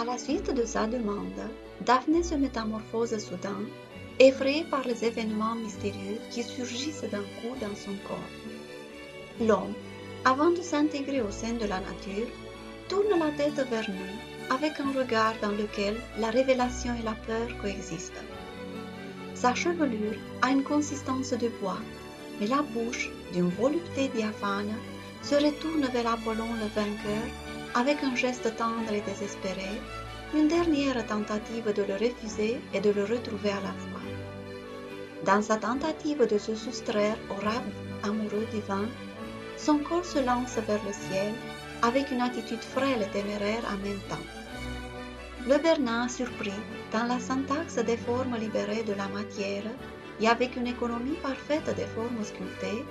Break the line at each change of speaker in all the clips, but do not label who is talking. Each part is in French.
À la suite de sa demande, Daphné se métamorphose soudain, effrayée par les événements mystérieux qui surgissent d'un coup dans son corps. L'homme, avant de s'intégrer au sein de la nature, tourne la tête vers nous avec un regard dans lequel la révélation et la peur coexistent. Sa chevelure a une consistance de bois, mais la bouche, d'une volupté diaphane, se retourne vers Apollon le vainqueur avec un geste tendre et désespéré, une dernière tentative de le refuser et de le retrouver à la fois. Dans sa tentative de se soustraire au rêve amoureux divin, son corps se lance vers le ciel avec une attitude frêle et téméraire en même temps. Le Bernin surpris dans la syntaxe des formes libérées de la matière et avec une économie parfaite des formes sculptées,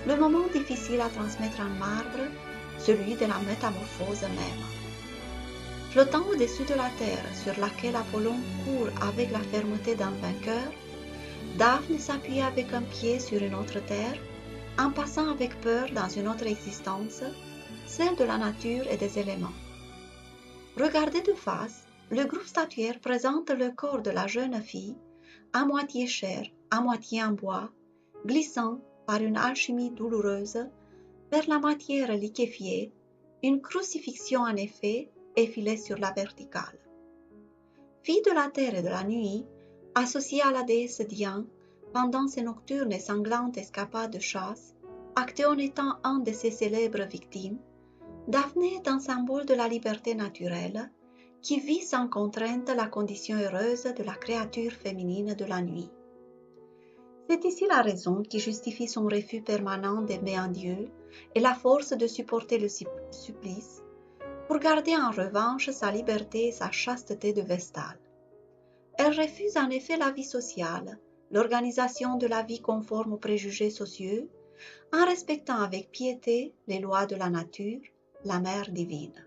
le moment difficile à transmettre en marbre, celui de la métamorphose même. Flottant au-dessus de la terre sur laquelle Apollon court avec la fermeté d'un vainqueur, Daphne s'appuie avec un pied sur une autre terre, en passant avec peur dans une autre existence, celle de la nature et des éléments. Regardé de face, le groupe statuaire présente le corps de la jeune fille, à moitié chair, à moitié en bois, glissant par une alchimie douloureuse vers la matière liquéfiée, une crucifixion en effet effilée sur la verticale. Fille de la terre et de la nuit, associée à la déesse Diane pendant ses nocturnes et sanglantes escapades de chasse, Actéon étant un de ses célèbres victimes, Daphné est un symbole de la liberté naturelle qui vit sans contrainte la condition heureuse de la créature féminine de la nuit. C'est ici la raison qui justifie son refus permanent d'aimer un dieu et la force de supporter le supplice pour garder en revanche sa liberté et sa chasteté de Vestale. Elle refuse en effet la vie sociale, l'organisation de la vie conforme aux préjugés sociaux, en respectant avec piété les lois de la nature, la mère divine.